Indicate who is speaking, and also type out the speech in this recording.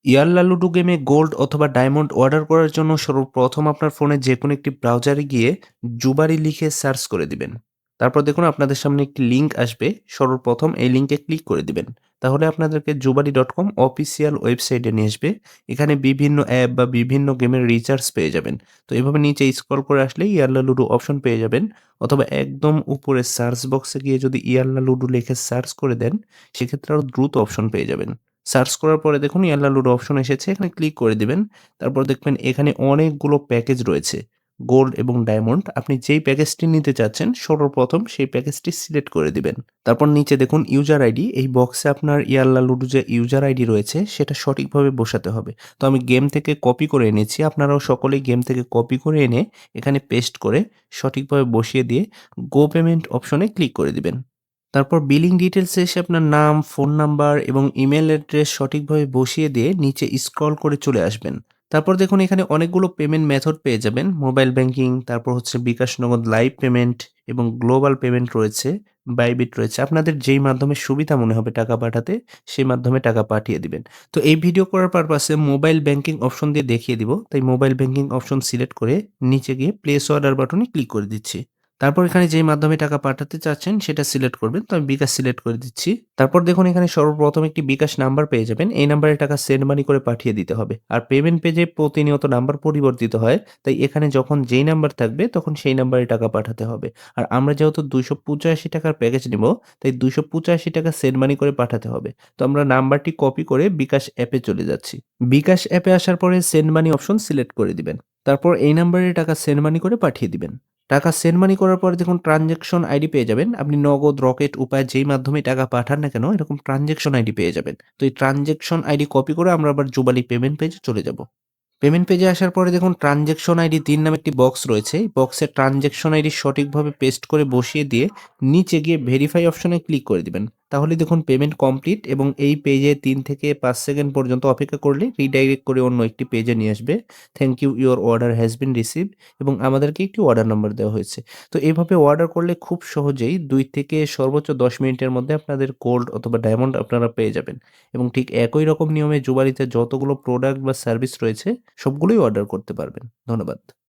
Speaker 1: ইয়ারলা ludo গেমে gold অথবা diamond order করার জন্য সর্বপ্রথম আপনার ফোনে যেকোনো একটি ব্রাউজারে গিয়ে জুবারি লিখে সার্চ করে দিবেন। তারপর দেখুন আপনাদের সামনে একটি লিঙ্ক আসবে। সর্বপ্রথম এই লিঙ্কে ক্লিক করে দিবেন। তাহলে আপনাদেরকে jubari.com অফিসিয়াল ওয়েবসাইটে নিয়ে আসবে। এখানে বিভিন্ন অ্যাপ বা বিভিন্ন গেমের রিচার্জ পেয়ে যাবেন। তো এভাবে নিচে স্ক্রল করে আসলেই ইয়ারলা লুডো অপশন পেয়ে যাবেন। অথবা একদম উপরে সার্চ বক্সে গিয়ে যদি ইয়ারলা লুডো লিখে সার্চ করে দেন, সেক্ষেত্রে আরো দ্রুত অপশন পেয়ে যাবেন। সার্চ করার পরে দেখুন ইয়ারলা লুডো অপশন এসেছে। এখানে ক্লিক করে দিবেন। তারপর দেখবেন এখানে অনেকগুলো প্যাকেজ রয়েছে। গোল্ড এবং ডায়মন্ড। আপনি যেই প্যাকেজটি নিতে চাচ্ছেন সর্বপ্রথম সেই প্যাকেজটি সিলেক্ট করে দিবেন। তারপর নিচে দেখুন ইউজার আইডি। এই বক্সে আপনার ইয়ারলা লুডো যে ইউজার আইডি রয়েছে সেটা সঠিকভাবে বসাতে হবে। তো আমি গেম থেকে কপি করে এনেছি। আপনারাও সকলেই গেম থেকে কপি করে এনে এখানে পেস্ট করে সঠিকভাবে বসিয়ে দিয়ে গো পেমেন্ট অপশনে ক্লিক করে দিবেন। তারপর বিলিং ডিটেইলসে এসে আপনার নাম, ফোন নাম্বার এবং ইমেইল অ্যাড্রেস সঠিকভাবে বসিয়ে দিয়ে নিচে স্ক্রল করে চলে আসবেন। তারপর দেখুন এখানে অনেকগুলো পেমেন্ট মেথড পেয়ে যাবেন। মোবাইল ব্যাংকিং, তারপর হচ্ছে বিকাশ নগদ লাইভ পেমেন্ট এবং গ্লোবাল পেমেন্ট রয়েছে, বাইবিট রয়েছে। আপনাদের যেই মাধ্যমে সুবিধা মনে হবে টাকা পাঠাতে, সেই মাধ্যমে টাকা পাঠিয়ে দিবেন। তো এই ভিডিও করার পারপাসে মোবাইল ব্যাংকিং অপশন দিয়ে দেখিয়ে দিব। তাই মোবাইল ব্যাংকিং অপশন সিলেক্ট করে নিচে গিয়ে প্লেস অর্ডার বাটনে ক্লিক করে দিচ্ছি। তারপর এখানে যেই মাধ্যমে টাকা পাঠাতে চাচ্ছেন সেটা সিলেক্ট করবেন। তো আমি বিকাশ সিলেক্ট করে দিচ্ছি। তারপর দেখুন এখানে সর্বপ্রথম একটি বিকাশ নাম্বার পেয়ে যাবেন। এই নাম্বারে টাকা সেন্ড মানি করে পাঠিয়ে দিতে হবে। আর পেমেন্ট পেজে প্রতিনিয়ত নাম্বার পরিবর্তিত হয়। তাই এখানে যখন যেই নাম্বার থাকবে তখন সেই নাম্বারে টাকা পাঠাতে হবে। আর আমরা যেহেতু ৳২৮৫ প্যাকেজ নিবো, তাই ৳২৮৫ সেন্ড মানি করে পাঠাতে হবে। তো আমরা নাম্বারটি কপি করে বিকাশ অ্যাপে চলে যাচ্ছি। বিকাশ অ্যাপে আসার পরে সেন্ড মানি অপশন সিলেক্ট করে দিবেন। তারপর এই নাম্বারে টাকা সেন্ড মানি করে পাঠিয়ে দিবেন। টাকা সেন্ড মানি করার পরে দেখুন ট্রান্সেকশন আইডি পেয়ে যাবেন। আপনি নগদ, রকেট উপায় যেই মাধ্যমে টাকা পাঠান না কেন এরকম ট্রান্সেকশন আইডি পেয়ে যাবেন। তো এই ট্রান্সেকশন আইডি কপি করে আমরা আবার জুবালি পেমেন্ট পেজে চলে যাব। পেমেন্ট পেজে আসার পরে দেখুন ট্রান্সেকশন আইডি ৩ নামে একটি বক্স রয়েছে। এই বক্সে ট্রান্সেকশন আইডি সঠিকভাবে পেস্ট করে বসিয়ে দিয়ে নিচে গিয়ে ভেরিফাই অপশনে ক্লিক করে দিবেন। তাহলে দেখুন পেমেন্ট কমপ্লিট এবং এই পেজে ৩ থেকে ৫ সেকেন্ড পর্যন্ত অপেক্ষা করলে রিডাইরেক্ট করে অন্য একটি পেজে নিয়ে আসবে। Thank you, your order has been received এবং আমাদেরকে একটি অর্ডার নাম্বার দেওয়া হয়েছে। তো এভাবে অর্ডার করলে খুব সহজেই ২ থেকে সর্বোচ্চ ১০ মিনিটের মধ্যে আপনাদের গোল্ড অথবা ডায়মন্ড আপনারা পেয়ে যাবেন। এবং ঠিক একই রকম নিয়মে জুবারিতে যতগুলো প্রোডাক্ট বা সার্ভিস রয়েছে সবগুলোই অর্ডার করতে পারবেন। ধন্যবাদ।